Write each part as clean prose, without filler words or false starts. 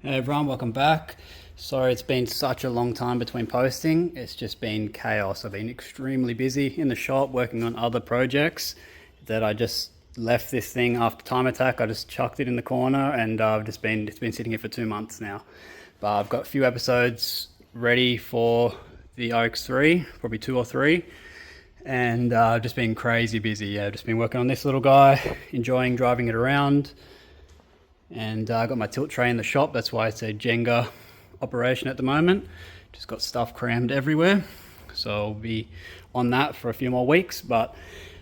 Hey everyone, welcome back. Sorry it's been such a long time between posting. It's just been chaos. I've been extremely busy in the shop working on other projects that I just left this thing after Time Attack. I just chucked it in the corner and it's been sitting here for 2 months now. But I've got a few episodes ready for the RX3, probably 2 or 3. And I've just been crazy busy. Yeah, just been working on this little guy, enjoying driving it around. And I got my tilt tray in the shop. That's why it's a Jenga operation at the moment. Just got stuff crammed everywhere. So I'll be on that for a few more weeks. But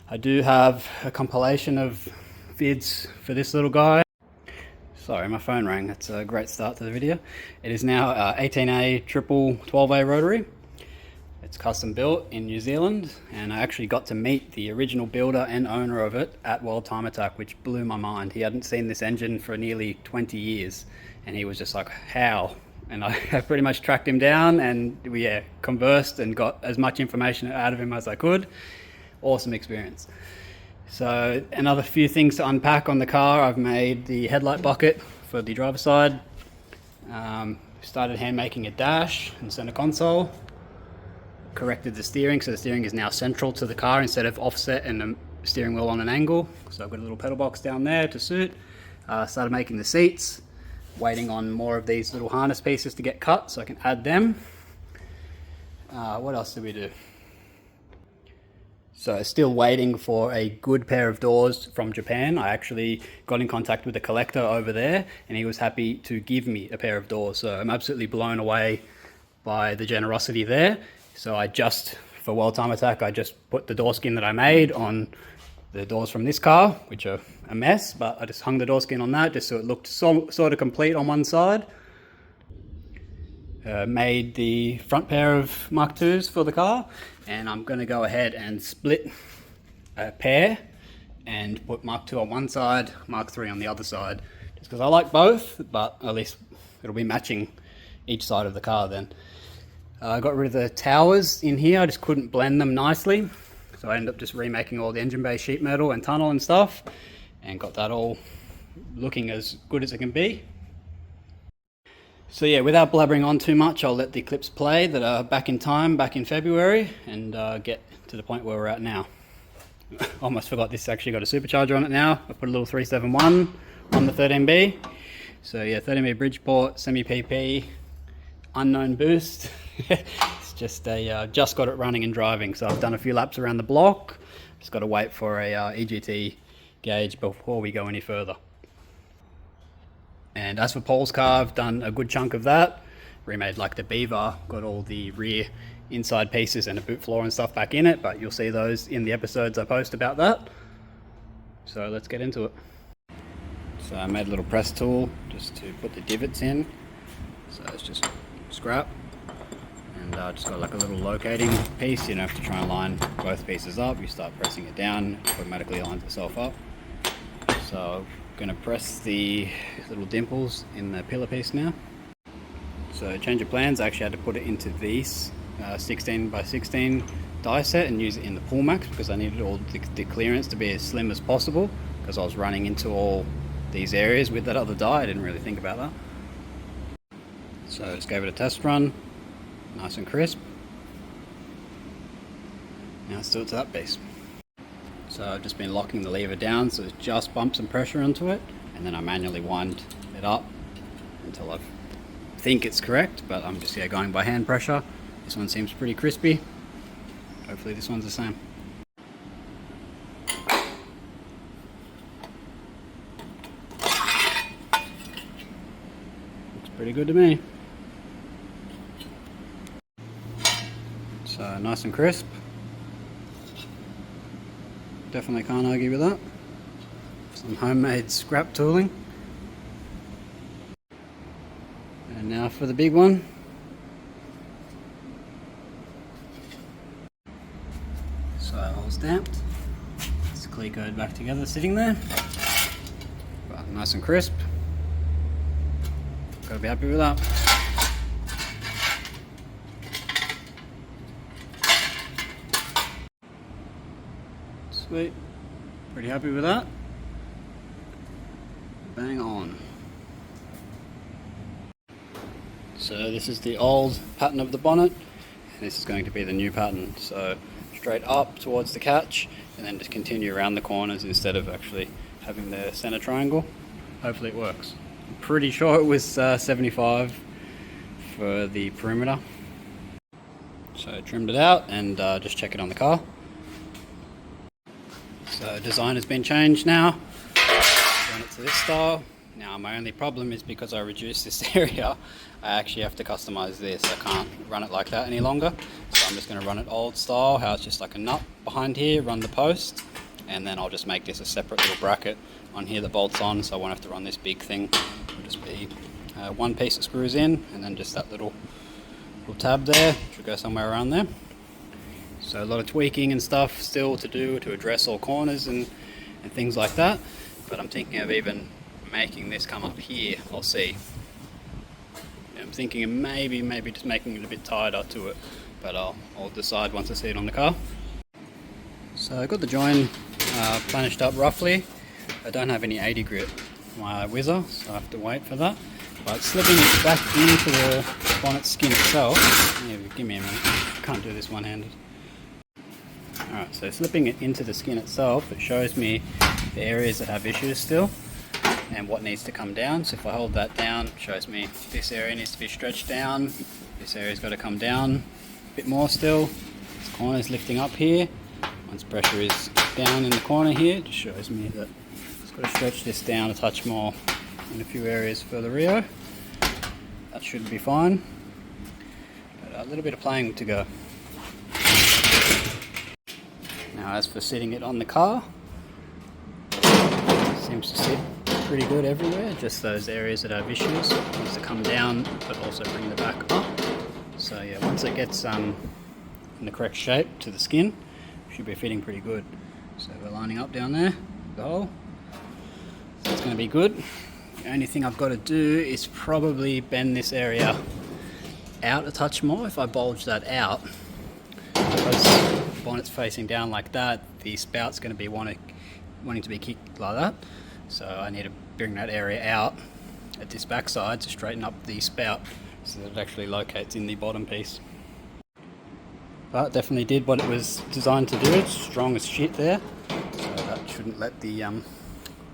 I do have a compilation of vids for this little guy. Sorry, my phone rang. That's a great start to the video. It is now 18A triple 12A rotary. It's custom built in New Zealand, and I actually got to meet the original builder and owner of it at World Time Attack, which blew my mind. He hadn't seen this engine for nearly 20 years, and he was just like, how? And I pretty much tracked him down, and we conversed and got as much information out of him as I could. Awesome experience. So another few things to unpack on the car. I've made the headlight bucket for the driver's side. Started hand making a dash and center console. Corrected the steering, so the steering is now central to the car instead of offset and the steering wheel on an angle. So I've got a little pedal box down there to suit. Started making the seats, waiting on more of these little harness pieces to get cut so I can add them. What else did we do? So still waiting for a good pair of doors from Japan. I actually got in contact with a collector over there and he was happy to give me a pair of doors. So I'm absolutely blown away by the generosity there. So for World Time Attack, I just put the door skin that I made on the doors from this car, which are a mess, but I just hung the door skin on that just so it looked sort of complete on one side. Made the front pair of Mark IIs for the car, and I'm going to go ahead and split a pair and put Mark II on one side, Mark III on the other side, just because I like both, but at least it'll be matching each side of the car then. I got rid of the towers in here. I just couldn't blend them nicely. So I ended up just remaking all the engine bay sheet metal and tunnel and stuff, and got that all looking as good as it can be. So yeah, without blabbering on too much, I'll let the clips play that are back in time, back in February, and get to the point where we're at now. Almost forgot this actually got a supercharger on it now. I put a little 371 on the 13B. So yeah, 13B Bridgeport, semi-PP, unknown boost. It's just just got it running and driving, so I've done a few laps around the block. Just got to wait for a EGT gauge before we go any further. And as for Paul's car, I've done a good chunk of that. Remade like the Beaver, got all the rear inside pieces and a boot floor and stuff back in it, but you'll see those in the episodes I post about that. So let's get into it. So I made a little press tool just to put the divots in. So it's just scrap. And just got like a little locating piece. You don't have to try and line both pieces up. You start pressing it down, it automatically lines itself up. So I'm going to press the little dimples in the pillar piece now. So change of plans, I actually had to put it into these 16 by 16 die set and use it in the Pool Max because I needed all the clearance to be as slim as possible, because I was running into all these areas with that other die. I didn't really think about that. So I just gave it a test run. Nice and crisp. Now let's do it to that piece. So I've just been locking the lever down so it just bumps some pressure onto it, and then I manually wind it up until I think it's correct, but I'm just going by hand pressure. This one seems pretty crispy. Hopefully this one's the same. Looks pretty good to me. So nice and crisp. Definitely can't argue with that. Some homemade scrap tooling. And now for the big one. So all stamped. It's clear coat back together, sitting there. But nice and crisp. Gotta be happy with that. Sweet. Pretty happy with that. Bang on. So this is the old pattern of the bonnet, and this is going to be the new pattern. So straight up towards the catch, and then just continue around the corners instead of actually having the center triangle. Hopefully it works. I'm pretty sure it was 75 for the perimeter. So I trimmed it out and just check it on the car. So design has been changed now. Run it to this style. Now my only problem is because I reduced this area, I actually have to customize this. I can't run it like that any longer. So I'm just going to run it old style, how it's just like a nut behind here, run the post, and then I'll just make this a separate little bracket on here that bolts on, so I won't have to run this big thing. It'll just be one piece that screws in, and then just that little tab there, which will go somewhere around there. So a lot of tweaking and stuff still to do to address all corners and things like that. But I'm thinking of even making this come up here. I'll see. I'm thinking of maybe just making it a bit tighter to it, but I'll decide once I see it on the car. So I got the join planished up roughly. I don't have any 80 grit my whizzer, so I have to wait for that. But slipping it back into the bonnet skin itself. Yeah, give me a minute. I can't do this one-handed. Alright, so slipping it into the skin itself, it shows me the areas that have issues still and what needs to come down. So if I hold that down, it shows me this area needs to be stretched down, this area's got to come down a bit more still. This corner's lifting up here. Once pressure is down in the corner here, it just shows me that it's got to stretch this down a touch more in a few areas for the Rio. That should be fine. But a little bit of playing to go. Now as for sitting it on the car, it seems to sit pretty good everywhere, just those areas that have issues. It needs to come down but also bring the back up. So yeah, once it gets in the correct shape to the skin, it should be fitting pretty good. So we're lining up down there, the hole. So it's going to be good. The only thing I've got to do is probably bend this area out a touch more. If I bulge that out, because the bonnet's facing down like that, the spout's going to be wanting to be kicked like that. So I need to bring that area out at this backside to straighten up the spout so that it actually locates in the bottom piece. But definitely did what it was designed to do. It's strong as shit there, so that shouldn't let the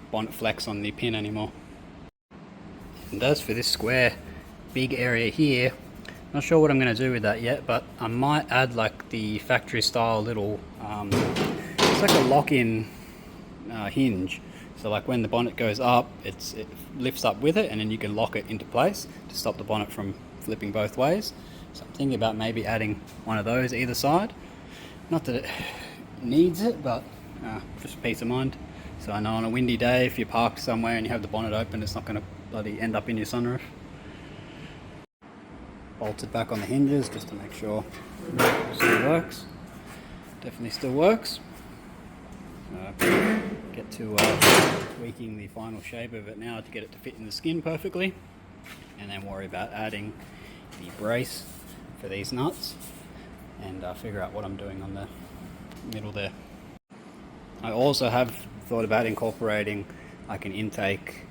bonnet flex on the pin anymore. And as for this square big area here, not sure what I'm going to do with that yet, but I might add like the factory style little it's like a lock-in hinge. So like when the bonnet goes up, it lifts up with it, and then you can lock it into place to stop the bonnet from flipping both ways. So I'm thinking about maybe adding one of those either side. Not that it needs it, but just peace of mind. So I know on a windy day, if you park somewhere and you have the bonnet open, it's not going to bloody end up in your sunroof. Bolted back on the hinges just to make sure it still works. Definitely still works. Get to tweaking the final shape of it now to get it to fit in the skin perfectly, and then worry about adding the brace for these nuts and figure out what I'm doing on the middle there. I also have thought about incorporating like an intake,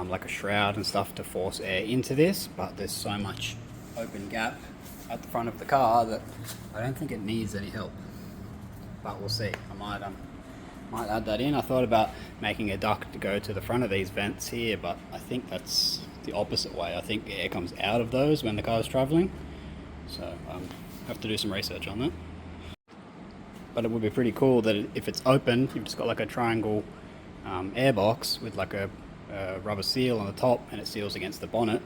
like a shroud and stuff to force air into this, but there's so much open gap at the front of the car that I don't think it needs any help, but we'll see. I might add that in. I thought about making a duct to go to the front of these vents here, but I think that's the opposite way. I think air comes out of those when the car is traveling, so I have to do some research on that. But it would be pretty cool that if it's open, you've just got like a triangle air box with like a rubber seal on the top, and it seals against the bonnet.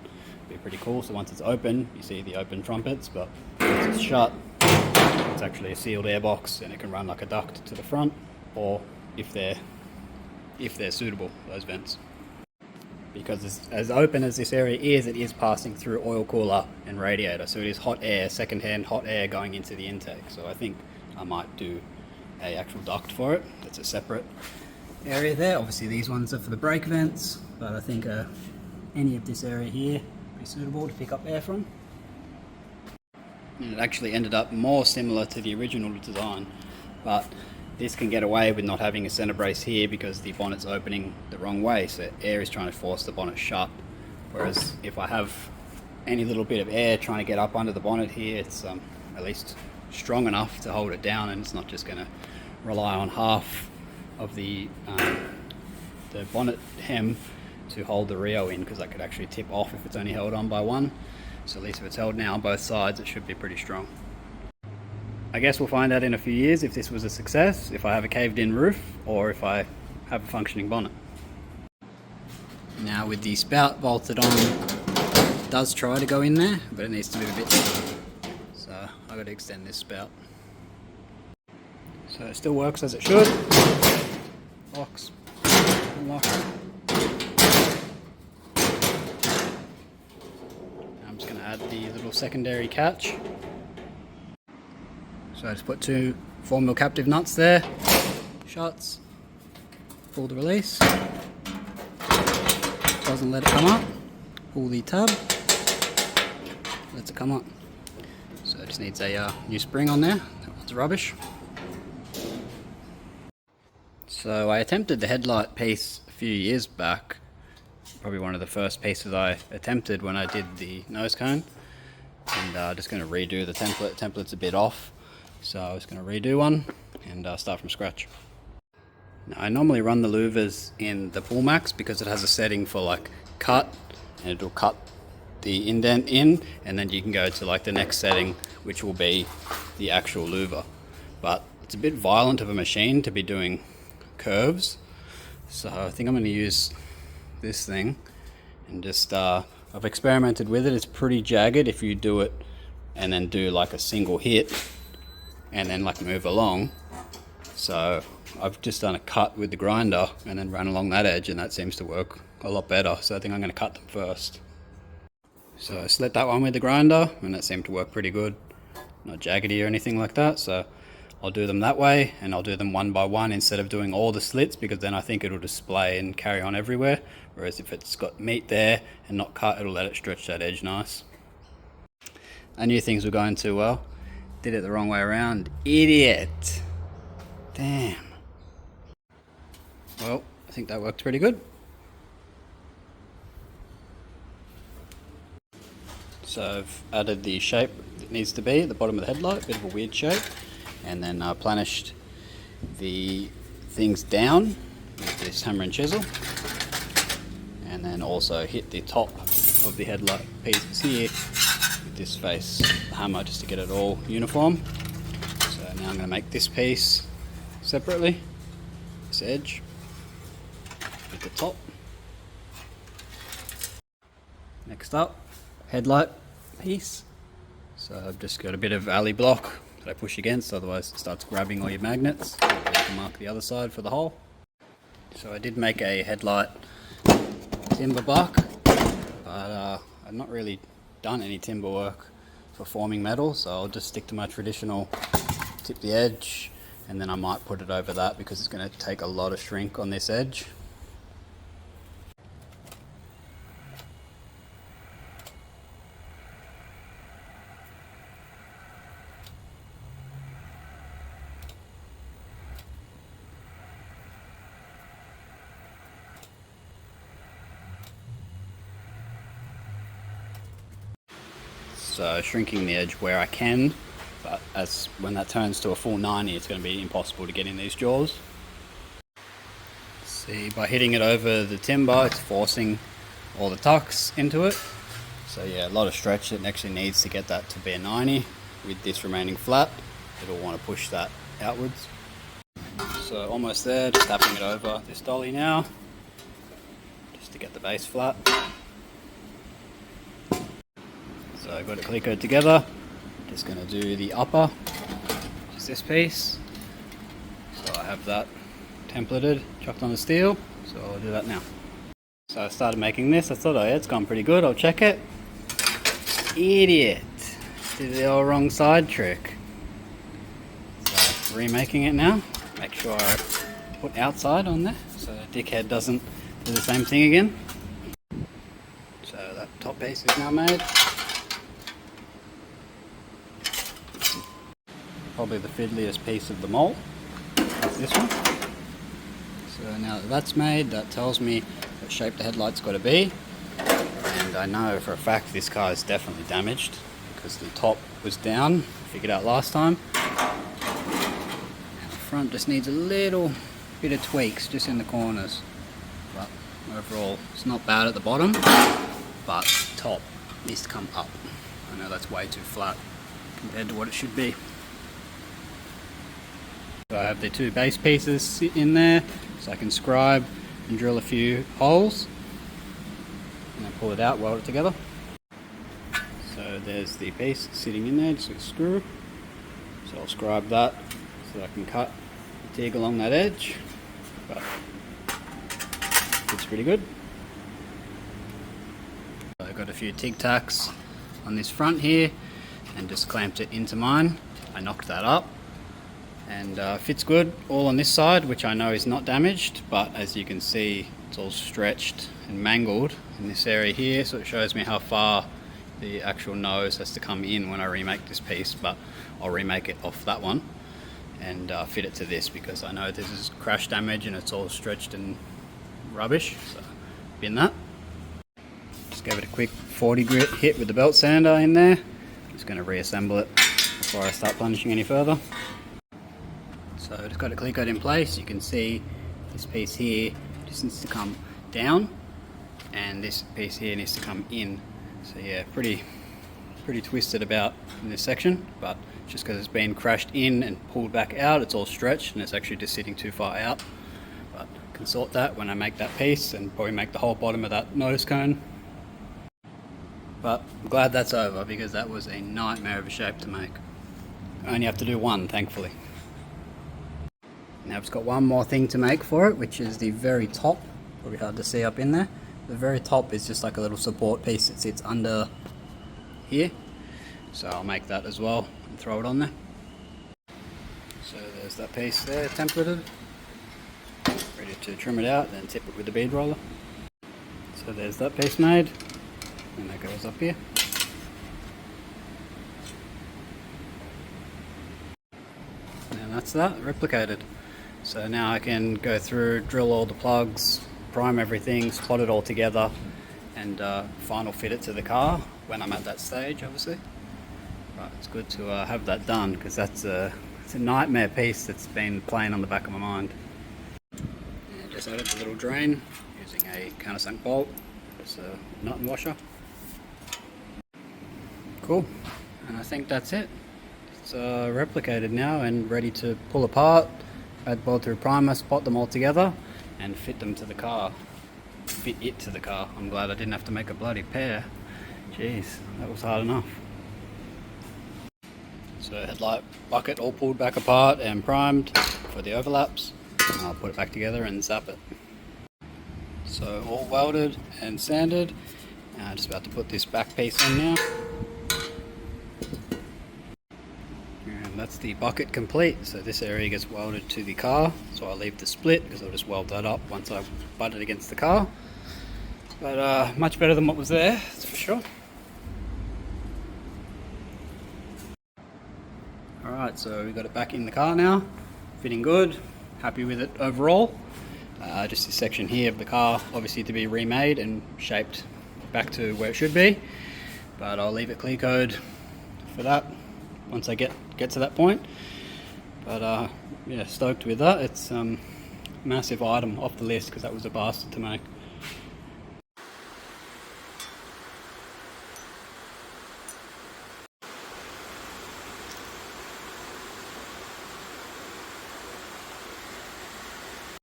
It'd be pretty cool. So once it's open, you see the open trumpets, but once it's shut, it's actually a sealed air box, and it can run like a duct to the front, or if they're suitable, those vents. Because as open as this area is, it is passing through oil cooler and radiator, so it is hot air, second-hand hot air going into the intake. So I think I might do a actual duct for it. That's a separate area there. Obviously these ones are for the brake vents, but I think any of this area here would be suitable to pick up air from. And it actually ended up more similar to the original design, but this can get away with not having a center brace here because the bonnet's opening the wrong way, so air is trying to force the bonnet shut. Whereas if I have any little bit of air trying to get up under the bonnet here, it's at least strong enough to hold it down, and it's not just going to rely on half of the bonnet hem to hold the Rio in, because that could actually tip off if it's only held on by one. So at least if it's held now on both sides, it should be pretty strong. I guess we'll find out in a few years if this was a success, if I have a caved in roof, or if I have a functioning bonnet. Now with the spout bolted on, it does try to go in there, but it needs to move a bit. So I've got to extend this spout. So it still works as it should. Locks, unlock. I'm just going to add the little secondary catch. So I just put 2 4mm captive nuts there, shuts, pull the release, doesn't let it come up, pull the tab, lets it come up. So it just needs a new spring on there, that one's rubbish. So I attempted the headlight piece a few years back, probably one of the first pieces I attempted when I did the nose cone, and I'm just going to redo the template. The template's a bit off. So I was going to redo one and start from scratch. Now I normally run the louvers in the pull max because it has a setting for like cut, and it'll cut the indent in, and then you can go to like the next setting, which will be the actual louver. But it's a bit violent of a machine to be doing curves, so I think I'm going to use this thing and just I've experimented with it. It's pretty jagged if you do it and then do like a single hit and then like move along. So I've just done a cut with the grinder and then run along that edge, and that seems to work a lot better. So I think I'm going to cut them first. So I slit that one with the grinder and that seemed to work pretty good, not jaggedy or anything like that. So I'll do them that way, and I'll do them one by one instead of doing all the slits, because then I think it'll display and carry on everywhere. Whereas if it's got meat there and not cut, it'll let it stretch that edge nice. I knew things were going too well. Did it the wrong way around. Idiot. Damn. Well, I think that worked pretty good. So I've added the shape it needs to be at the bottom of the headlight, a bit of a weird shape, and then planished the things down with this hammer and chisel, and then also hit the top of the headlight pieces here with this face hammer just to get it all uniform. So now I'm going to make this piece separately, this edge with the top. Next up, headlight piece. So I've just got a bit of alley block that I push against, otherwise it starts grabbing all your magnets. You can mark the other side for the hole. So I did make a headlight timber buck, but I've not really done any timber work for forming metal, so I'll just stick to my traditional tip the edge, and then I might put it over that because it's going to take a lot of shrink on this edge. So shrinking the edge where I can, but when that turns to a full 90, it's going to be impossible to get in these jaws. See, by hitting it over the timber, it's forcing all the tucks into it. So yeah, a lot of stretch that actually needs to get that to be a 90. With this remaining flat, it'll want to push that outwards. So almost there, just tapping it over this dolly now, just to get the base flat. So I've got it clickered together. Just going to do the upper, which is this piece. So I have that templated, chucked on the steel, so I'll do that now. So I started making this. I thought, oh yeah, it's gone pretty good, I'll check it. Idiot! Did the all wrong side trick. So remaking it now. Make sure I put outside on there so the dickhead doesn't do the same thing again. So that top piece is now made. Probably the fiddliest piece of them all is this one. So now that that's made, that tells me what shape the headlight's got to be, and And I know for a fact this car is definitely damaged because the top was down, figured out last time. And the front just needs a little bit of tweaks just in the corners. But overall, it's not bad at the bottom, but the top needs to come up. I know that's way too flat compared to what it should be. So I have the two base pieces sit in there, so I can scribe and drill a few holes, and then pull it out, weld it together. So there's the piece sitting in there, just a screw. So I'll scribe that so I can cut the TIG along that edge, but it's pretty good. So I've got a few TIG tacks on this front here and just clamped it into mine. I knocked that up and fits good all on this side, which I know is not damaged, but as you can see it's all stretched and mangled in this area here, so it shows me how far the actual nose has to come in when I remake this piece. But I'll remake it off that one and fit it to this, because I know this is crash damage and it's all stretched and rubbish, so bin that. Just gave it a quick 40 grit hit with the belt sander in there. Just going to reassemble it before I start plunging any further. So I just got it clear-coat in place. You can see this piece here just needs to come down and this piece here needs to come in. So yeah, pretty twisted about in this section, but just because it's been crashed in and pulled back out, it's all stretched and it's actually just sitting too far out. But I can sort that when I make that piece and probably make the whole bottom of that nose cone. But I'm glad that's over, because that was a nightmare of a shape to make. I only have to do one, thankfully. Now I've just got one more thing to make for it, which is the very top. Probably hard to see up in there. The very top is just like a little support piece that sits under here. So I'll make that as well and throw it on there. So there's that piece there, templated. Ready to trim it out, then tip it with the bead roller. So there's that piece made. And that goes up here. And that's that, replicated. So now I can go through, drill all the plugs, prime everything, spot it all together, and final fit it to the car when I'm at that stage, obviously. But it's good to have that done, because it's a nightmare piece that's been playing on the back of my mind. And just added the little drain using a countersunk bolt. It's a nut and washer. Cool, and I think that's it. It's replicated now and ready to pull apart, add bolt through primer, spot them all together and fit them to the car. Fit it to the car. I'm glad I didn't have to make a bloody pair. Jeez, that was hard enough. So headlight bucket all pulled back apart and primed for the overlaps. I'll put it back together and zap it. So all welded and sanded. Just about to put this back piece on now. That's the bucket complete. So this area gets welded to the car, so I'll leave the split because I'll just weld that up once I butt it against the car. But much better than what was there, that's for sure. Alright, so we've got it back in the car now, fitting good, happy with it overall. Just this section here of the car obviously to be remade and shaped back to where it should be, but I'll leave it clear code for that once I get to that point. But yeah, stoked with that. It's massive item off the list because that was a bastard to make.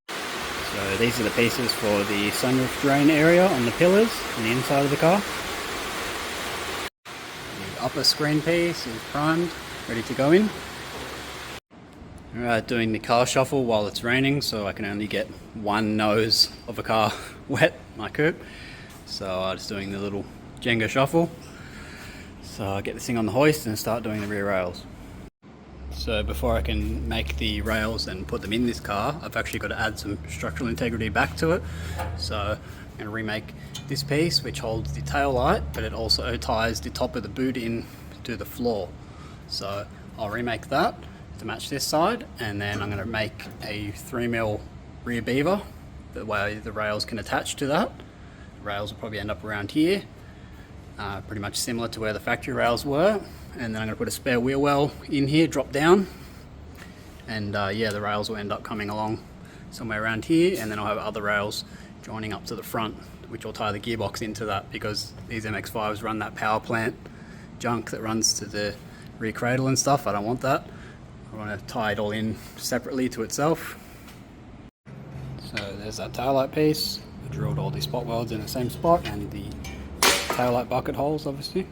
So these are the pieces for the sunroof drain area on the pillars on the inside of the car. Upper screen piece is primed, ready to go in. Alright, doing the car shuffle while it's raining, so I can only get one nose of a car wet, my coupe. So I'm just doing the little Jenga shuffle. So I get this thing on the hoist and start doing the rear rails. So before I can make the rails and put them in this car, I've actually got to add some structural integrity back to it. So I'm going to remake this piece, which holds the tail light, but it also ties the top of the boot in to the floor. So I'll remake that to match this side, and then I'm going to make a 3mm rear beaver, the way the rails can attach to that. The rails will probably end up around here, pretty much similar to where the factory rails were. And then I'm going to put a spare wheel well in here, drop down, and yeah, the rails will end up coming along somewhere around here, and then I'll have other rails joining up to the front, which will tie the gearbox into that, because these MX-5s run that power plant junk that runs to the rear cradle and stuff. I don't want that. I want to tie it all in separately to itself. So there's that taillight piece. I drilled all these spot welds in the same spot, and the taillight bucket holes obviously.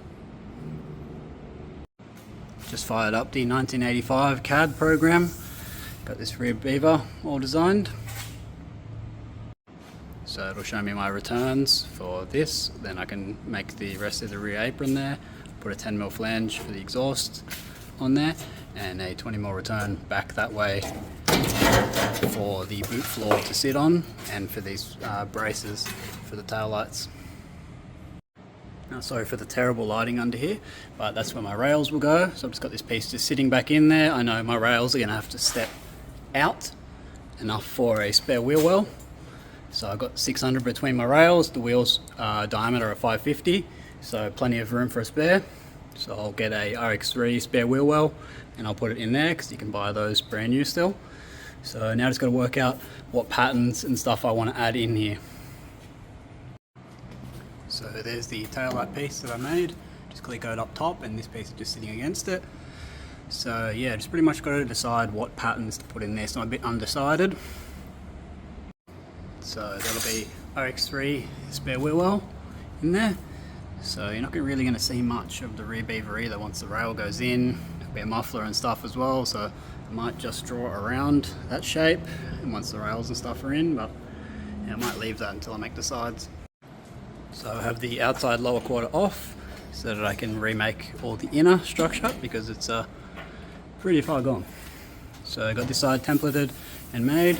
Just fired up the 1985 CAD program. Got this rear beaver all designed. So it'll show me my returns for this. Then I can make the rest of the rear apron there. Put a 10mm flange for the exhaust on there, and a 20mm return back that way for the boot floor to sit on, and for these braces for the tail lights. Now, sorry for the terrible lighting under here, but that's where my rails will go. So I've just got this piece just sitting back in there. I know my rails are going to have to step out enough for a spare wheel well. So I've got 600 between my rails. The wheels diameter are 550, so plenty of room for a spare. So I'll get a RX3 spare wheel well, and I'll put it in there, because you can buy those brand new still. So now I just got to work out what patterns and stuff I want to add in here. So there's the taillight piece that I made. Just clear coat up top, and this piece is just sitting against it. So yeah, just pretty much got to decide what patterns to put in there, so I'm a bit undecided. So that'll be RX3 spare wheel well in there. So you're not really going to see much of the rear beaver either once the rail goes in. There'll be a muffler and stuff as well, so I might just draw around that shape and once the rails and stuff are in, but yeah, I might leave that until I make the sides. So I have the outside lower quarter off so that I can remake all the inner structure, because it's pretty far gone. So I got this side templated and made.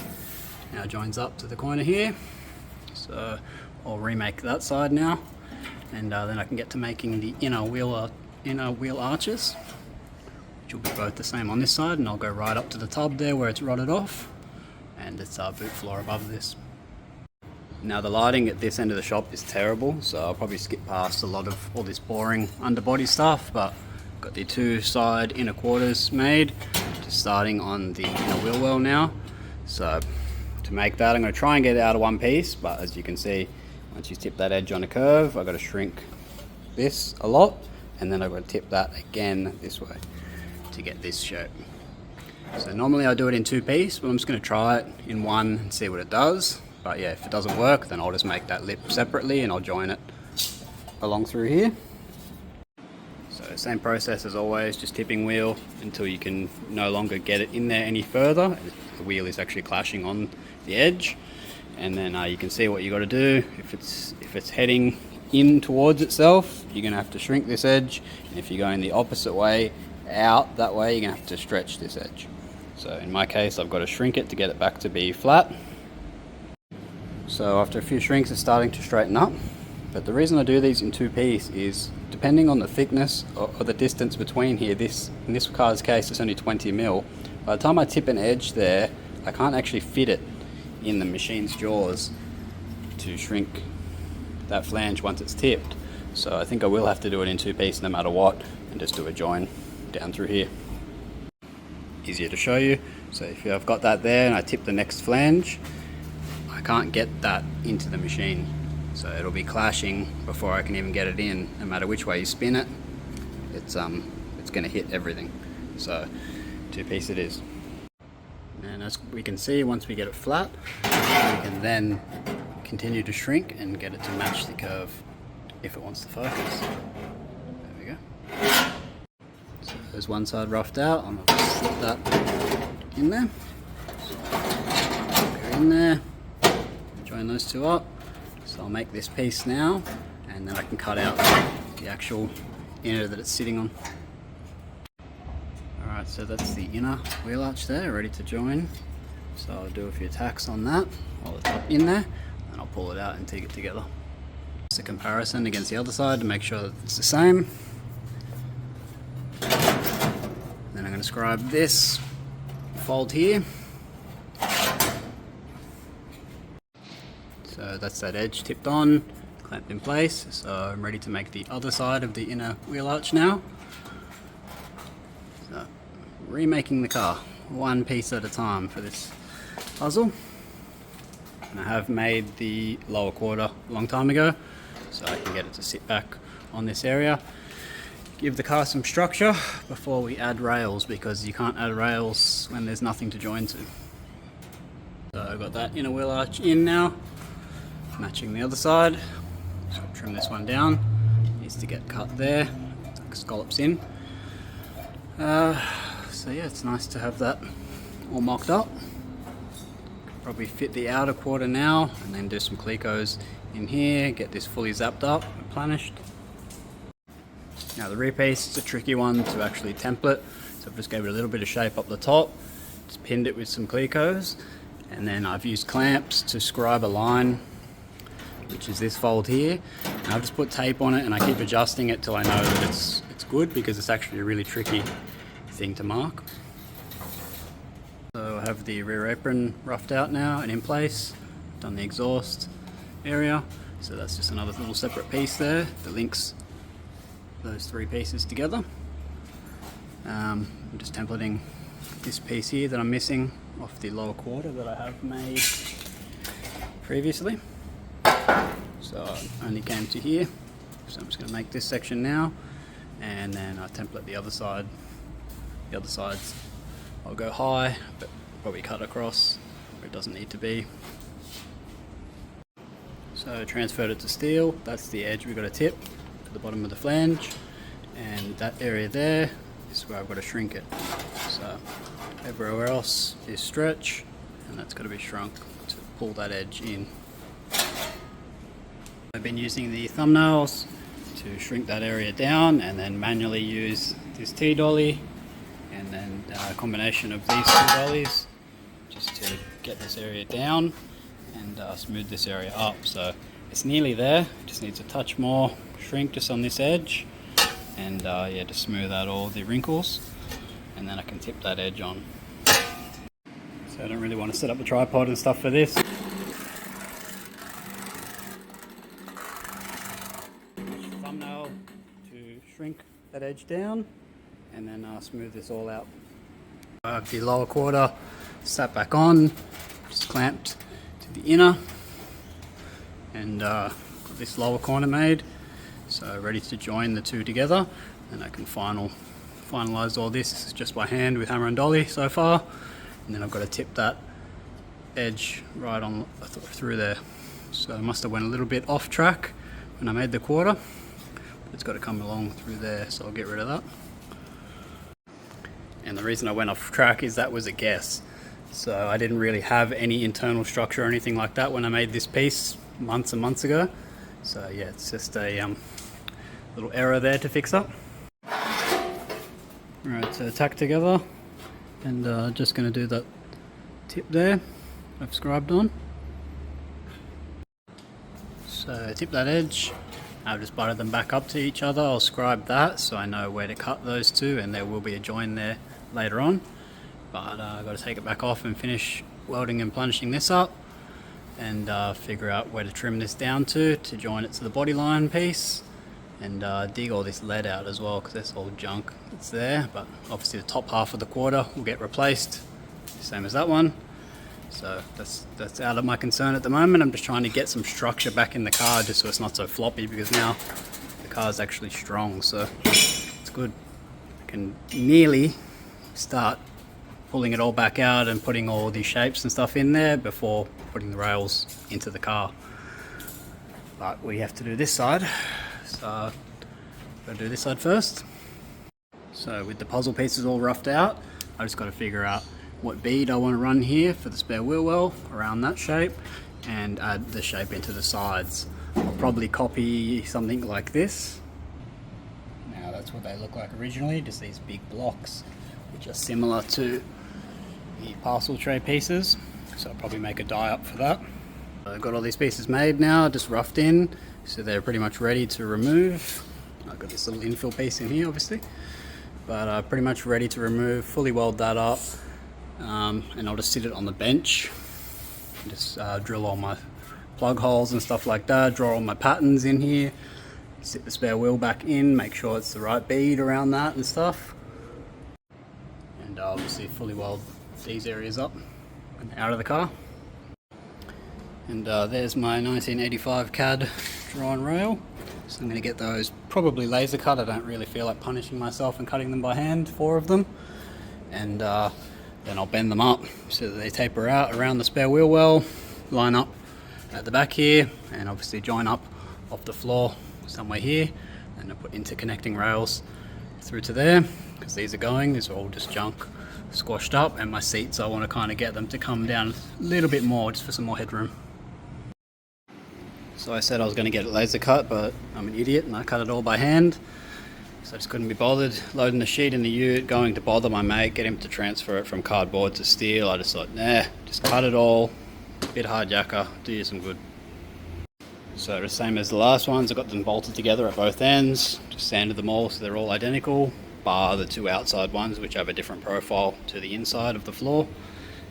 Now it joins up to the corner here. So I'll remake that side now, and then I can get to making the inner wheel arches, which will be both the same on this side, and I'll go right up to the tub there where it's rotted off, and it's our boot floor above this. Now the lighting at this end of the shop is terrible, so I'll probably skip past a lot of all this boring underbody stuff, but got the two side inner quarters made, just starting on the inner wheel well now. So to make that, I'm going to try and get it out of one piece, but as you can see, once you tip that edge on a curve, I've got to shrink this a lot, and then I've got to tip that again this way to get this shape. So normally I do it in two pieces, but I'm just going to try it in one and see what it does. But yeah, if it doesn't work, then I'll just make that lip separately and I'll join it along through here. So same process as always, just tipping wheel until you can no longer get it in there any further. The wheel is actually clashing on the edge, and then you can see what you got to do. If it's heading in towards itself, you're going to have to shrink this edge, and if you're going the opposite way out that way, you're going to have to stretch this edge. So in my case, I've got to shrink it to get it back to be flat. So after a few shrinks, it's starting to straighten up. But the reason I do these in two pieces is depending on the thickness or the distance between here. In this car's case, it's only 20mm. By the time I tip an edge there, I can't actually fit it in the machine's jaws to shrink that flange once it's tipped. So I think I will have to do it in two pieces no matter what, and just do a join down through here. Easier to show you. So if I've got that there and I tip the next flange, I can't get that into the machine. So it'll be clashing before I can even get it in. No matter which way you spin it, it's going to hit everything. So two piece it is. And as we can see, once we get it flat, we can then continue to shrink and get it to match the curve if it wants to focus. There we go. So there's one side roughed out. I'm going to slip that in there. So go in there, join those two up. So I'll make this piece now, and then I can cut out the actual inner that it's sitting on. Alright, so that's the inner wheel arch there, ready to join. So I'll do a few tacks on that while it's up in there, and I'll pull it out and take it together. Just a comparison against the other side to make sure that it's the same. Then I'm going to scribe this fold here. So that's that edge tipped on, clamped in place. So I'm ready to make the other side of the inner wheel arch now. So, remaking the car, one piece at a time for this puzzle. And I have made the lower quarter a long time ago, so I can get it to sit back on this area. Give the car some structure before we add rails, because you can't add rails when there's nothing to join to. So I've got that inner wheel arch in now, matching the other side. So I'll trim this one down, needs to get cut there, like scallops in. So yeah, it's nice to have that all mocked up. Probably fit the outer quarter now, and then do some clecos in here, get this fully zapped up, replenished. Now the rear piece is a tricky one to actually template, so I've just gave it a little bit of shape up the top, just pinned it with some clecos, and then I've used clamps to scribe a line, which is this fold here. And I've just put tape on it, and I keep adjusting it till I know that it's good, because it's actually a really tricky thing to mark. So I have the rear apron roughed out now and in place, done the exhaust area, so that's just another little separate piece there that links those three pieces together. I'm just templating this piece here that I'm missing off the lower quarter that I have made previously. So I only came to here, so I'm just going to make this section now, and then I template the other side. The other sides I'll go high, but probably cut across where it doesn't need to be. So I transferred it to steel. That's the edge we've got to tip to the bottom of the flange, and that area there is where I've got to shrink it. So everywhere else is stretch, and that's got to be shrunk to pull that edge in. I've been using the thumbnails to shrink that area down, and then manually use this T-dolly, and then a combination of these two dollies just to get this area down and smooth this area up. So it's nearly there, just needs a touch more shrink just on this edge, and yeah, to smooth out all the wrinkles, and then I can tip that edge on. So I don't really want to set up the tripod and stuff for this. Thumbnail to shrink that edge down, and then smooth this all out. I have the lower quarter sat back on, just clamped to the inner, and got this lower corner made, so ready to join the two together. And I can finalize all this just by hand with hammer and dolly so far, and then I've got to tip that edge right on through there. So I must have went a little bit off track when I made the quarter, but it's got to come along through there, so I'll get rid of that. And the reason I went off track is that was a guess. So I didn't really have any internal structure or anything like that when I made this piece months and months ago. So yeah, it's just a little error there to fix up. Alright, so tack together, and just going to do that tip there I've scribed on. So tip that edge, I've just butted them back up to each other. I'll scribe that so I know where to cut those two, and there will be a join there later on. But I've got to take it back off and finish welding and plunging this up, and figure out where to trim this down to join it to the body line piece, and dig all this lead out as well, because that's all junk that's there. But obviously the top half of the quarter will get replaced, same as that one. So that's out of my concern at the moment. I'm just trying to get some structure back in the car, just so it's not so floppy, because now the car is actually strong, so it's good. I can nearly start pulling it all back out and putting all these shapes and stuff in there before putting the rails into the car. But we have to do this side, so I've got to do this side first. So with the puzzle pieces all roughed out, I just got to figure out what bead I want to run here for the spare wheel well around that shape, and add the shape into the sides. I'll probably copy something like this. Now that's what they look like originally, just these big blocks, which are similar to the parcel tray pieces. So I'll probably make a die up for that. I've got all these pieces made now, just roughed in, so they're pretty much ready to remove. I've got this little infill piece in here obviously, but pretty much ready to remove, fully weld that up. And I'll just sit it on the bench and just drill all my plug holes and stuff like that, draw all my patterns in here, sit the spare wheel back in, make sure it's the right bead around that and stuff, and obviously fully weld these areas up and out of the car. And there's my 1985 CAD drawn rail. So I'm going to get those probably laser cut. I don't really feel like punishing myself and cutting them by hand, 4 of them. And then I'll bend them up so that they taper out around the spare wheel well, line up at the back here, and obviously join up off the floor somewhere here. And I'll put interconnecting rails through to there, because these are all just junk squashed up, and my seats, I want to kind of get them to come down a little bit more just for some more headroom. So I said I was going to get it laser cut, but I'm an idiot and I cut it all by hand. So I just couldn't be bothered loading the sheet in the ute, going to bother my mate, get him to transfer it from cardboard to steel. I just thought, nah, just cut it all, bit hard yakka, do you some good. So the same as the last ones, I got them bolted together at both ends, just sanded them all so they're all identical, bar the 2 outside ones which have a different profile to the inside of the floor.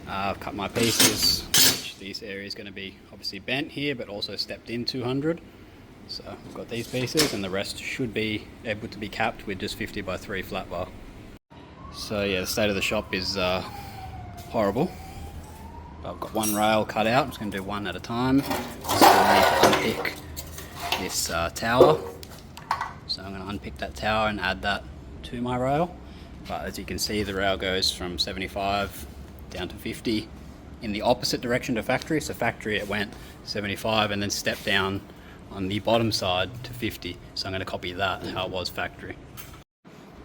I've cut my pieces, which this area is going to be obviously bent here but also stepped in 200. So I've got these pieces, and the rest should be able to be capped with just 50 by 3 flat bar. So yeah, the state of the shop is horrible. I've got 1 rail cut out, I'm just going to do 1 at a time. So I need to unpick this tower. So I'm going to unpick that tower and add that to my rail. But as you can see, the rail goes from 75 down to 50 in the opposite direction to factory. So factory it went 75 and then stepped down on the bottom side to 50. So I'm going to copy that how it was factory.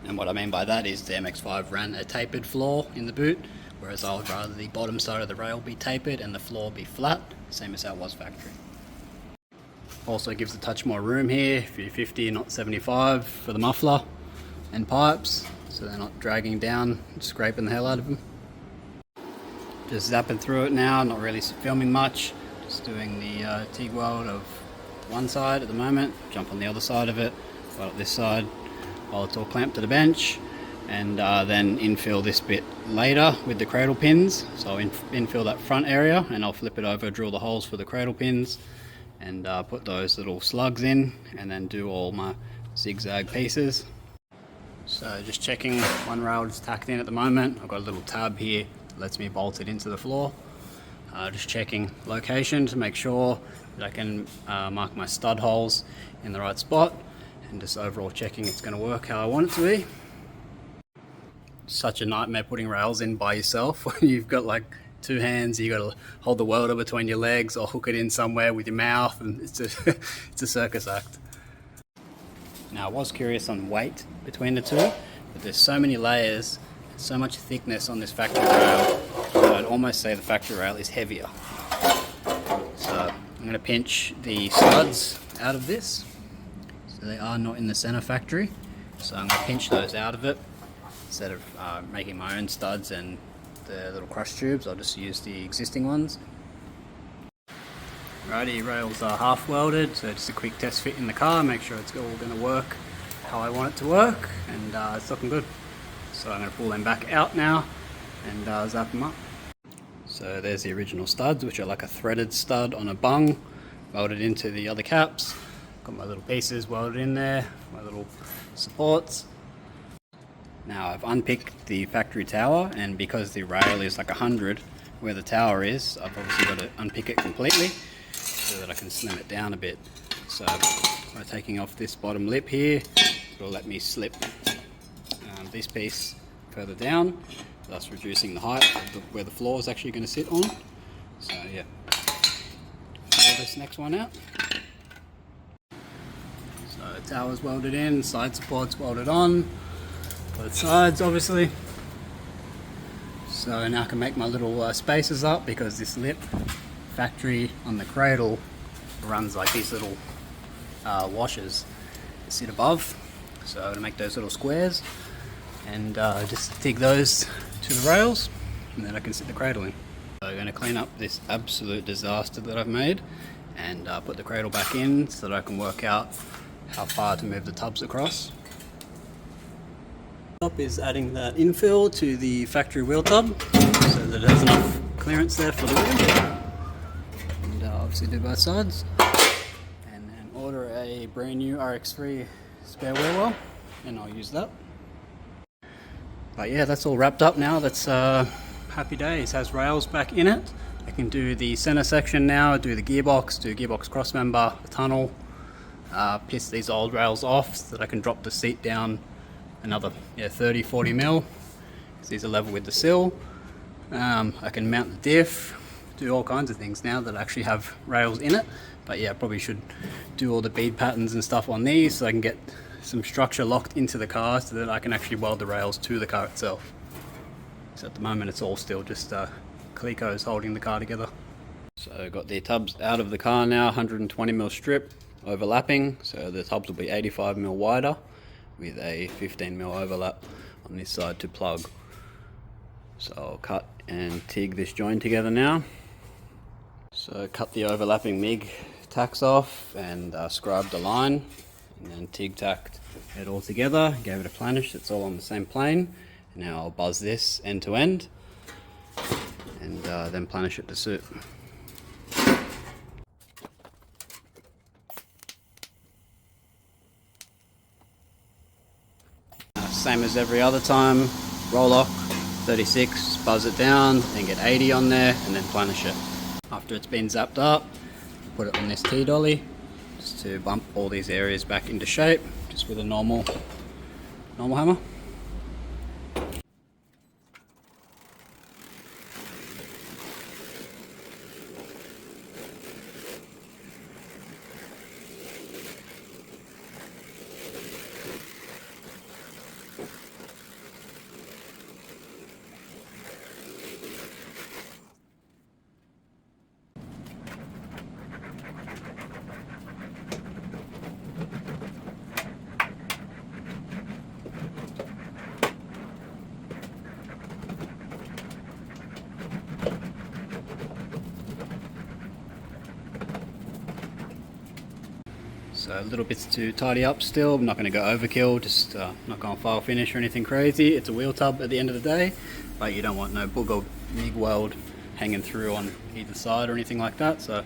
And what I mean by that is the MX-5 ran a tapered floor in the boot, whereas I would rather the bottom side of the rail be tapered and the floor be flat, same as how it was factory. Also gives a touch more room here, 50 not 75 for the muffler and pipes, so they're not dragging down, scraping the hell out of them. Just zapping through it now, not really filming much, just doing the TIG weld of one side at the moment, jump on the other side of it, weld up this side while it's all clamped to the bench, and then infill this bit later with the cradle pins. So I'll infill that front area and I'll flip it over, drill the holes for the cradle pins, and put those little slugs in, and then do all my zigzag pieces. So just checking, 1 rail is tacked in at the moment. I've got a little tab here that lets me bolt it into the floor. Just checking location to make sure that I can mark my stud holes in the right spot, and just overall checking it's going to work how I want it to be. Such a nightmare putting rails in by yourself. You've got like 2 hands, you got to hold the welder between your legs or hook it in somewhere with your mouth, and it's a circus act. Now I was curious on weight between the two, but there's so many layers, so much thickness on this factory rail that I'd almost say the factory rail is heavier. So I'm going to pinch the studs out of this, so they are not in the center factory, so I'm going to pinch those out of it. Instead of making my own studs and the little crush tubes, I'll just use the existing ones. Righty, rails are half welded, so just a quick test fit in the car, make sure it's all going to work how I want it to work, and it's looking good. So I'm going to pull them back out now and zap them up. So there's the original studs, which are like a threaded stud on a bung, welded into the other caps. Got my little pieces welded in there, my little supports. Now I've unpicked the factory tower, and because the rail is like 100 where the tower is, I've obviously got to unpick it completely so that I can slim it down a bit. So by taking off this bottom lip here, it'll let me slip this piece further down, thus reducing the height of where the floor is actually going to sit on. So yeah, pull this next one out. So the tower's welded in, side supports welded on, both sides obviously. So now I can make my little spacers up, because this lip factory on the cradle runs like these little washers that sit above. So I'm going to make those little squares and just dig those to the rails, and then I can sit the cradle in. So I'm going to clean up this absolute disaster that I've made and put the cradle back in so that I can work out how far to move the tubs across. Up is adding that infill to the factory wheel tub so that it has enough clearance there for the wheel. And obviously do both sides, and then order a brand new RX3 spare wheel well, and I'll use that. But yeah, that's all wrapped up now. That's happy days. Has rails back in it. I can do the center section now, do the gearbox, do gearbox crossmember, the tunnel, piss these old rails off so that I can drop the seat down another 30-40 mil, because these are level with the sill. I can mount the diff, do all kinds of things now that I actually have rails in it. But yeah, I probably should do all the bead patterns and stuff on these so I can get some structure locked into the car so that I can actually weld the rails to the car itself. So at the moment it's all still just Clecos holding the car together. So I've got the tubs out of the car now, 120mm strip overlapping, so the tubs will be 85mm wider with a 15mm overlap on this side to plug. So I'll cut and TIG this joint together now. So cut the overlapping MIG tacks off and scribed the line, and then TIG tacked it all together, gave it a planish, it's all on the same plane. And now I'll buzz this end to end and then planish it to suit. Same as every other time, roll lock 36, buzz it down, then get 80 on there and then planish it. After it's been zapped up, put it on this T-dolly just to bump all these areas back into shape, just with a normal hammer. So little bits to tidy up still. I'm not going to go overkill, just not going file finish or anything crazy. It's a wheel tub at the end of the day, but you don't want no booger MIG weld hanging through on either side or anything like that, so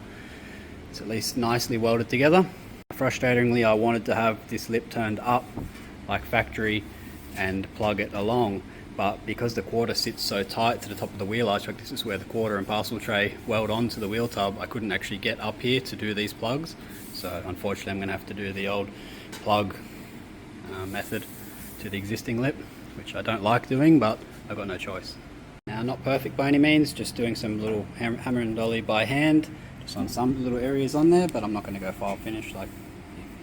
it's at least nicely welded together. Frustratingly, I wanted to have this lip turned up like factory and plug it along, but because the quarter sits so tight to the top of the wheel arch, like this is where the quarter and parcel tray weld onto the wheel tub, I couldn't actually get up here to do these plugs. So unfortunately I'm going to have to do the old plug method to the existing lip, which I don't like doing, but I've got no choice. Now, not perfect by any means, just doing some little hammer and dolly by hand, just on some little areas on there, but I'm not going to go file finish like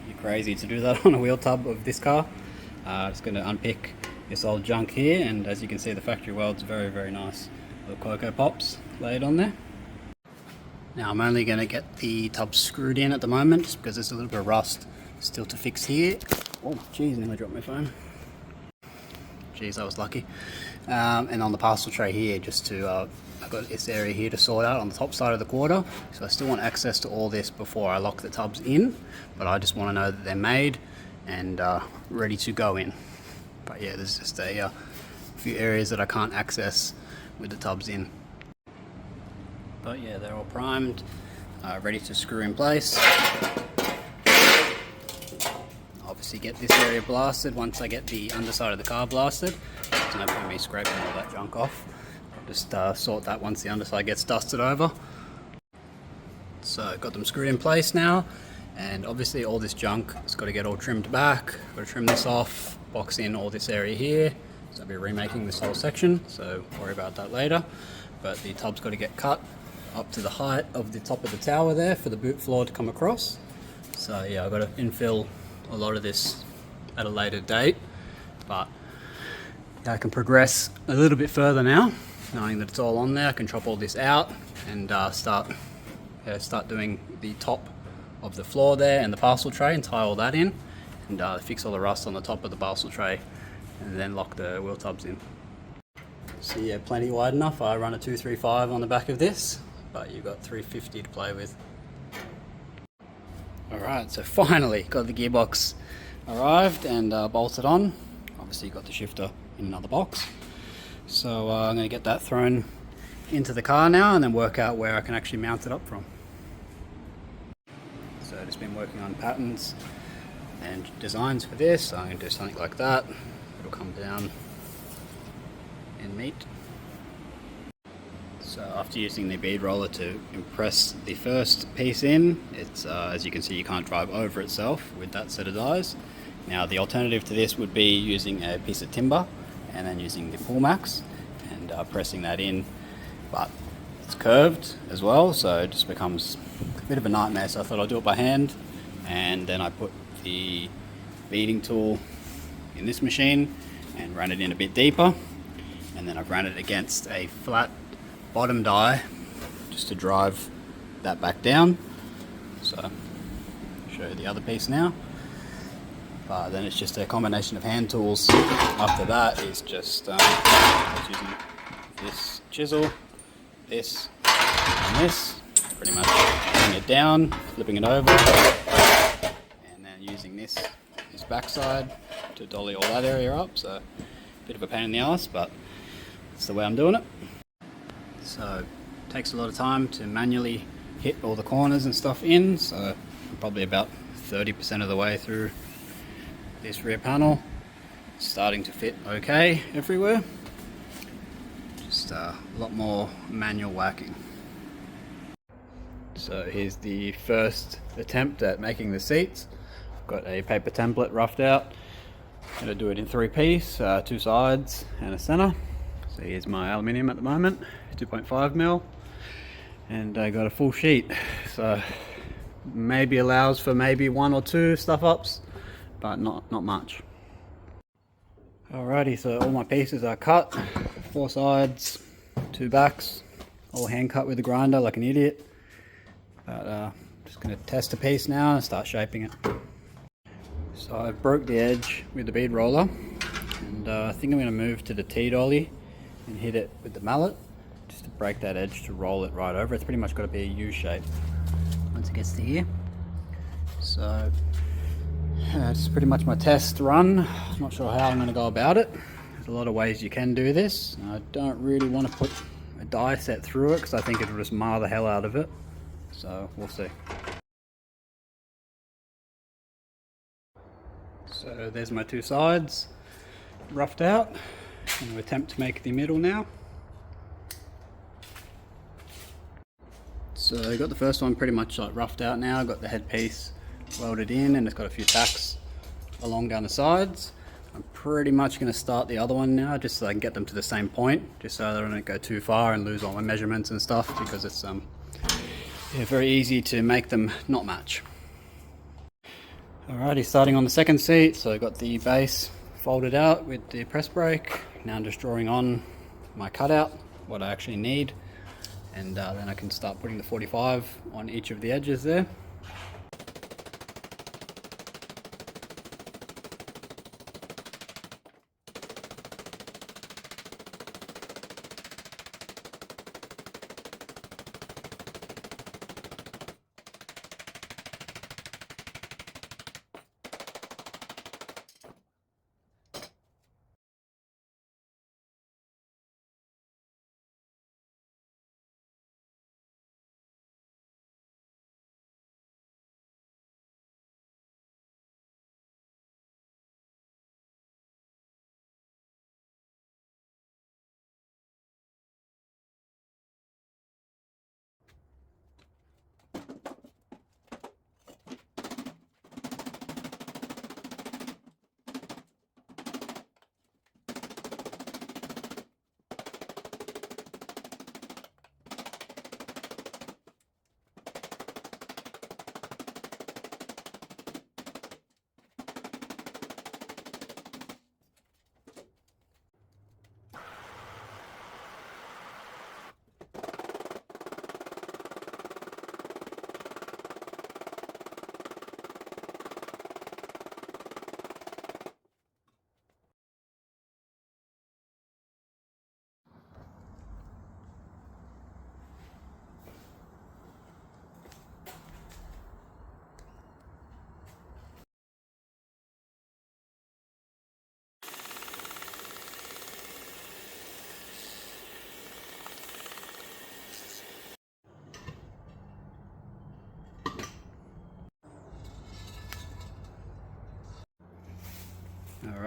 you're crazy to do that on a wheel tub of this car. Just going to unpick this old junk here, and as you can see the factory weld's very, very nice. Little Cocoa Pops laid on there. Now I'm only going to get the tub screwed in at the moment, just because there's a little bit of rust still to fix here. Oh geez, nearly dropped my phone. Geez, I was lucky. And on the parcel tray here, just to, I've got this area here to sort out on the top side of the quarter. So I still want access to all this before I lock the tubs in, but I just want to know that they're made and ready to go in. But yeah, there's just a few areas that I can't access with the tubs in. But yeah, they're all primed, ready to screw in place. Obviously get this area blasted once I get the underside of the car blasted. There's no point in me scraping all that junk off. I'll just sort that once the underside gets dusted over. So I've got them screwed in place now, and obviously all this junk has got to get all trimmed back. Got to trim this off, box in all this area here. So I'll be remaking this whole section, so worry about that later. But the tub's got to get cut up to the height of the top of the tower there for the boot floor to come across. So yeah, I've got to infill a lot of this at a later date, but yeah, I can progress a little bit further now, knowing that it's all on there. I can chop all this out and start doing the top of the floor there and the parcel tray and tie all that in, and fix all the rust on the top of the parcel tray, and then lock the wheel tubs in. So yeah, plenty wide enough. I run a 235 on the back of this, but you've got 350 to play with. Alright, so finally got the gearbox arrived and bolted on. Obviously got the shifter in another box. So I'm going to get that thrown into the car now and then work out where I can actually mount it up from. I've just been working on patterns and designs for this, so I'm going to do something like that. It'll come down in neat. So after using the bead roller to impress the first piece in, it's as you can see, you can't drive over itself with that set of dies. Now the alternative to this would be using a piece of timber and then using the pull max and pressing that in, but it's curved as well, so it just becomes a bit of a nightmare. So I thought I'd do it by hand, and then I put the beading tool in this machine and ran it in a bit deeper, and then I've ran it against a flat bottom die just to drive that back down. So I'll show you the other piece now. But then it's just a combination of hand tools. After that is just using this chisel, this, and this. Pretty much bring it down, flipping it over, and then using this backside to dolly all that area up. So a bit of a pain in the ass, but that's the way I'm doing it. So it takes a lot of time to manually hit all the corners and stuff in. So I'm probably about 30% of the way through this rear panel, starting to fit okay everywhere. Just a lot more manual whacking. So here's the first attempt at making the seats. I've got a paper template roughed out. I'm going to do it in 3 piece, 2 sides and a center. So here's my aluminium at the moment, 2.5mm, and I got a full sheet. So maybe allows for maybe 1 or 2 stuff ups, but not much. Alrighty, so all my pieces are cut, 4 sides, 2 backs, all hand cut with a grinder like an idiot. But just going to test a piece now and start shaping it. So I broke the edge with the bead roller, and I think I'm going to move to the T-dolly and hit it with the mallet just to break that edge to roll it right over. It's pretty much got to be a U shape once it gets to here. So it's pretty much my test run. Not sure how I'm going to go about it. There's a lot of ways you can do this. I don't really want to put a die set through it because I think it'll just mar the hell out of it. So we'll see. So there's my 2 sides roughed out. I'm going to attempt to make the middle now. So I got the first one pretty much like roughed out now. I've got the headpiece welded in and it's got a few tacks along down the sides. I'm pretty much going to start the other one now just so I can get them to the same point, just so that I don't go too far and lose all my measurements and stuff, because it's very easy to make them not match. Alrighty, starting on the second seat. So I got the base folded out with the press brake. Now I'm just drawing on my cutout, what I actually need, and then I can start putting the 45 on each of the edges there.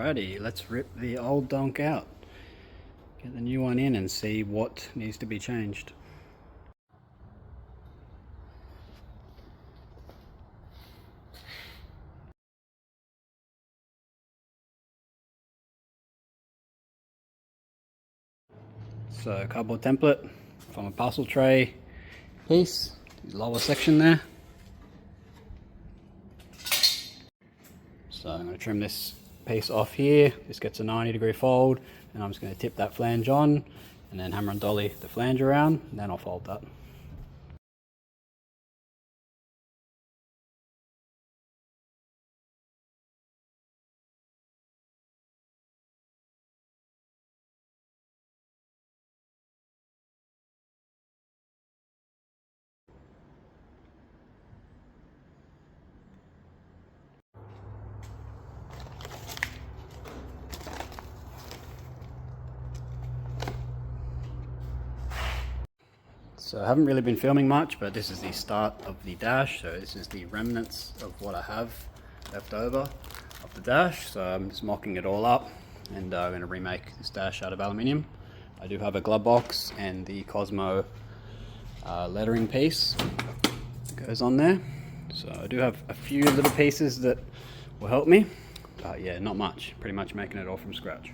Alrighty, let's rip the old donk out. Get the new one in and see what needs to be changed. So cardboard template from a parcel tray piece, the lower section there. So I'm going to trim this piece off here. This gets a 90-degree fold, and I'm just going to tip that flange on and then hammer and dolly the flange around, and then I'll fold that. So I haven't really been filming much, but this is the start of the dash. So this is the remnants of what I have left over of the dash. So I'm just mocking it all up, and I'm going to remake this dash out of aluminium. I do have a glove box and the Cosmo lettering piece that goes on there. So I do have a few little pieces that will help me, but yeah, not much. Pretty much making it all from scratch.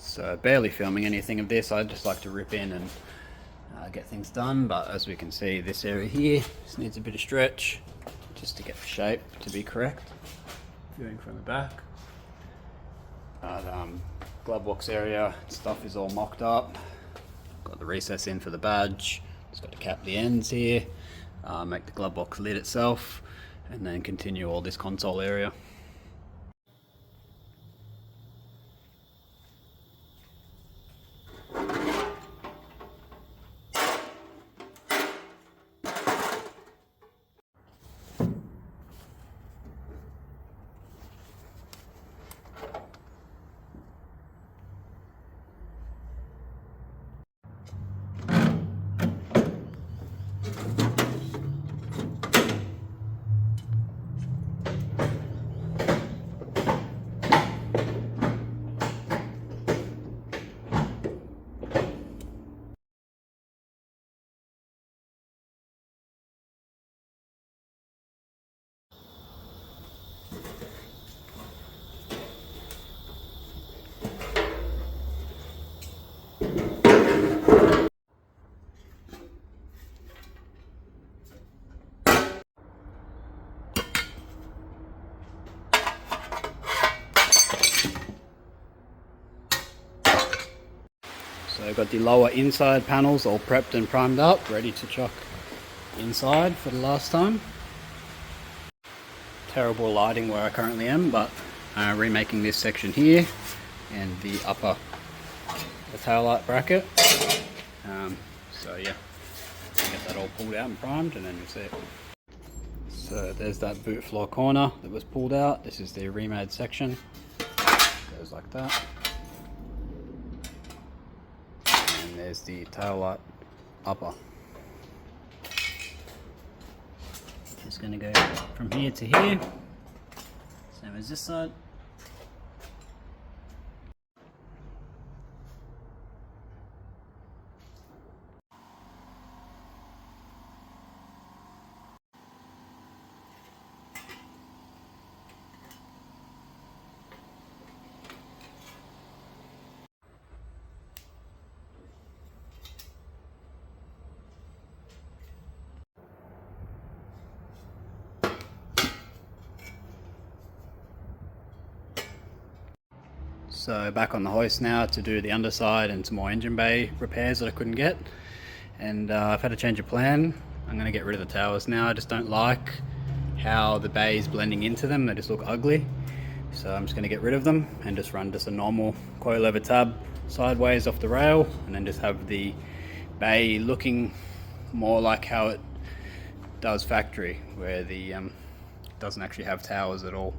So barely filming anything of this. I just like to rip in and get things done, but as we can see, this area here just needs a bit of stretch just to get the shape to be correct. Viewing from the back. Glove box area stuff is all mocked up. Got the recess in for the badge. Just got to cap the ends here, make the glove box lid itself, and then continue all this console area. So I've got the lower inside panels all prepped and primed up, ready to chuck inside for the last time. Terrible lighting where I currently am, but remaking this section here and the upper tail light bracket. So yeah, get that all pulled out and primed, and then you'll see it. So there's that boot floor corner that was pulled out. This is the remade section. Goes like that. And there's the tail light upper. Just going to go from here to here. Same as this side. So back on the hoist now to do the underside and some more engine bay repairs that I couldn't get. And I've had a change of plan. I'm going to get rid of the towers now. I just don't like how the bay is blending into them. They just look ugly. So I'm just going to get rid of them and just run just a normal coilover tab sideways off the rail, and then just have the bay looking more like how it does factory, where the doesn't actually have towers at all.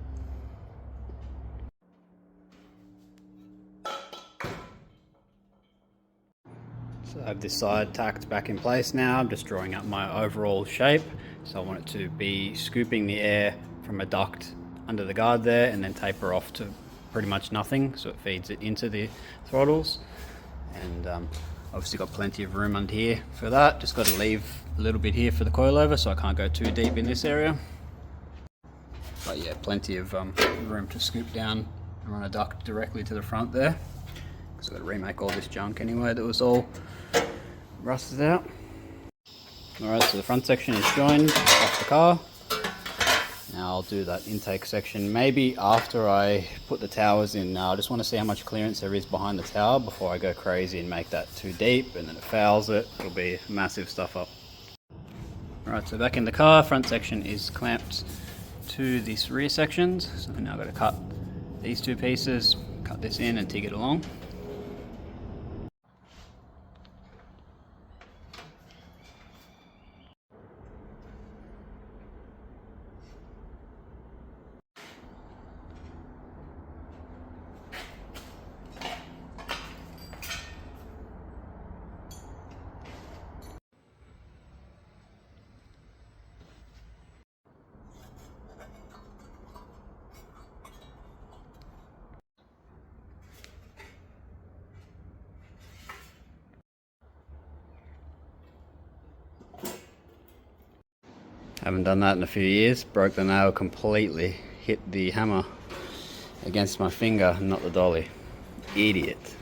So I have this side tacked back in place now. I'm just drawing up my overall shape. So I want it to be scooping the air from a duct under the guard there and then taper off to pretty much nothing, so it feeds it into the throttles. And obviously got plenty of room under here for that. Just got to leave a little bit here for the coilover, so I can't go too deep in this area. But yeah, plenty of room to scoop down and run a duct directly to the front there. So I've got to remake all this junk anyway that was all rusted out. Alright, so the front section is joined off the car. Now I'll do that intake section maybe after I put the towers in. Now I just want to see how much clearance there is behind the tower before I go crazy and make that too deep, and then it fouls it. It'll be a massive stuff up. Alright, so back in the car, front section is clamped to these rear sections. So now I've got to cut these two pieces, cut this in and TIG it along. Haven't done that in a few years. Broke the nail completely. Hit the hammer against my finger, not the dolly. Idiot.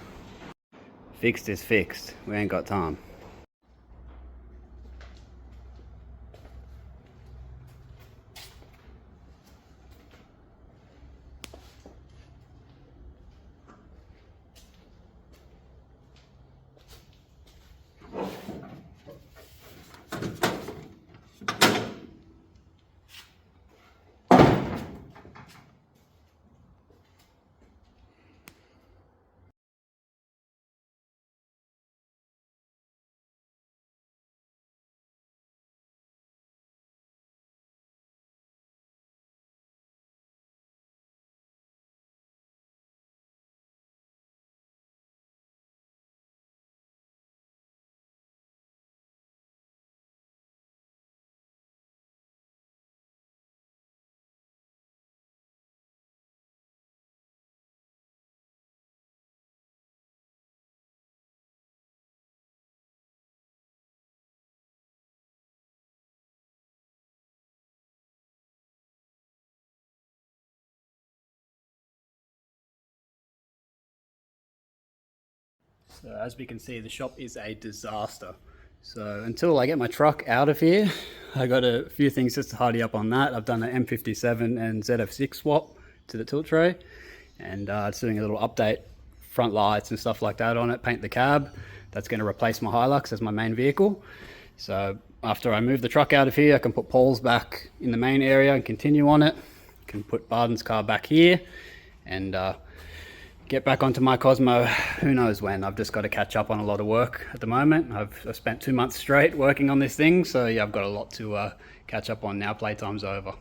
Fixed is fixed. We ain't got time. So as we can see, the shop is a disaster. So until I get my truck out of here, I got a few things just to tidy up on that. I've done an M57 and ZF6 swap to the tilt tray, and just doing a little update, front lights and stuff like that on it, paint the cab. That's going to replace my Hilux as my main vehicle. So after I move the truck out of here, I can put Paul's back in the main area and continue on it. Can put Barden's car back here and get back onto my Cosmo who knows when. I've just got to catch up on a lot of work at the moment. I've spent 2 months straight working on this thing, so yeah, I've got a lot to catch up on now. Playtime's over.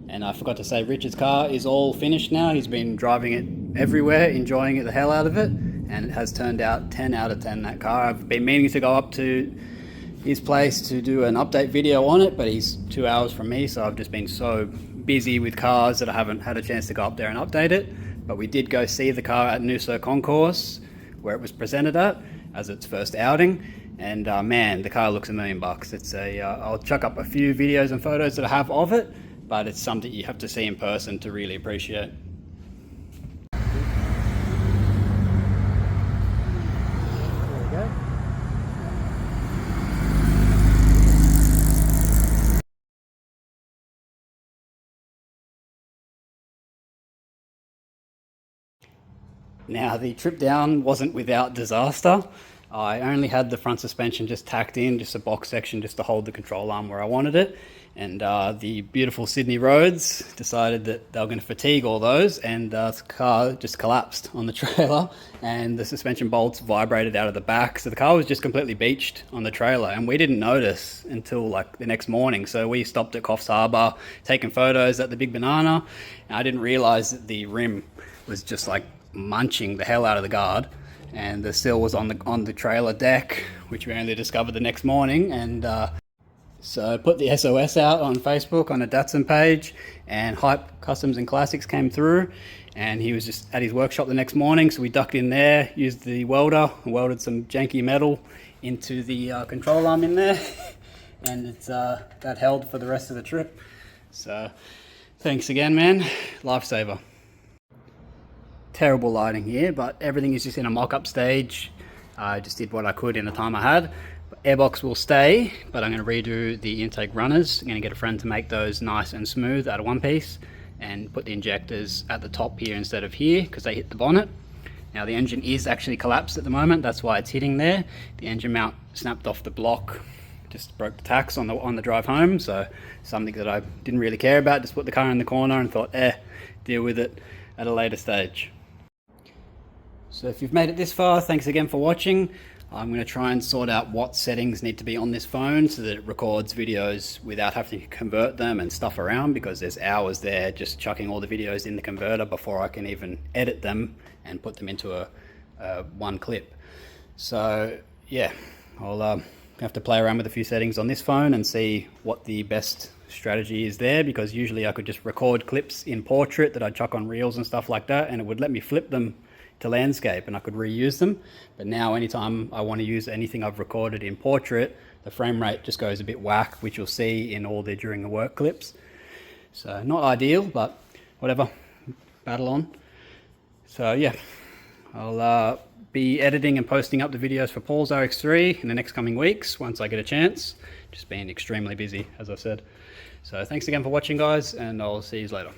And I forgot to say, Richard's car is all finished now. He's been driving it everywhere, enjoying it the hell out of it, and it has turned out 10 out of 10, that car. I've been meaning to go up to his place to do an update video on it, but he's 2 hours from me, so I've just been so busy with cars that I haven't had a chance to go up there and update it. But we did go see the car at Noosa Concourse, where it was presented at as its first outing, and man, the car looks $1,000,000. It's a I'll chuck up a few videos and photos that I have of it, but it's something you have to see in person to really appreciate. There we go. Now the trip down wasn't without disaster. I only had the front suspension just tacked in, just a box section just to hold the control arm where I wanted it. And the beautiful Sydney roads decided that they were going to fatigue all those, and the car just collapsed on the trailer and the suspension bolts vibrated out of the back. So the car was just completely beached on the trailer, and we didn't notice until like the next morning. So we stopped at Coffs Harbour, taking photos at the Big Banana, and I didn't realize that the rim was just like munching the hell out of the guard, and the sill was on the trailer deck, which we only discovered the next morning. And so I put the SOS out on Facebook on a Datsun page, and Hype Customs and Classics came through, and he was just at his workshop the next morning. So we ducked in there, used the welder, and welded some janky metal into the control arm in there, and it's that held for the rest of the trip. So thanks again, man, lifesaver. Terrible lighting here, but everything is just in a mock-up stage. I just did what I could in the time I had. Airbox will stay, but I'm going to redo the intake runners. I'm going to get a friend to make those nice and smooth out of one piece, and put the injectors at the top here instead of here because they hit the bonnet. Now the engine is actually collapsed at the moment, that's why it's hitting there. The engine mount snapped off the block, just broke the tacks on the drive home, so something that I didn't really care about. Just put the car in the corner and thought, deal with it at a later stage. So if you've made it this far, thanks again for watching. I'm going to try and sort out what settings need to be on this phone so that it records videos without having to convert them and stuff around, because there's hours there just chucking all the videos in the converter before I can even edit them and put them into a one clip. So yeah, I'll have to play around with a few settings on this phone and see what the best strategy is there, because usually I could just record clips in portrait that I'd chuck on reels and stuff like that, and it would let me flip them to landscape and I could reuse them. But now anytime I want to use anything I've recorded in portrait, the frame rate just goes a bit whack, which you'll see in all the during the work clips. So not ideal, but whatever, battle on. So yeah, I'll be editing and posting up the videos for Paul's RX3 in the next coming weeks once I get a chance. Just been extremely busy, as I've said. So thanks again for watching, guys, and I'll see you later.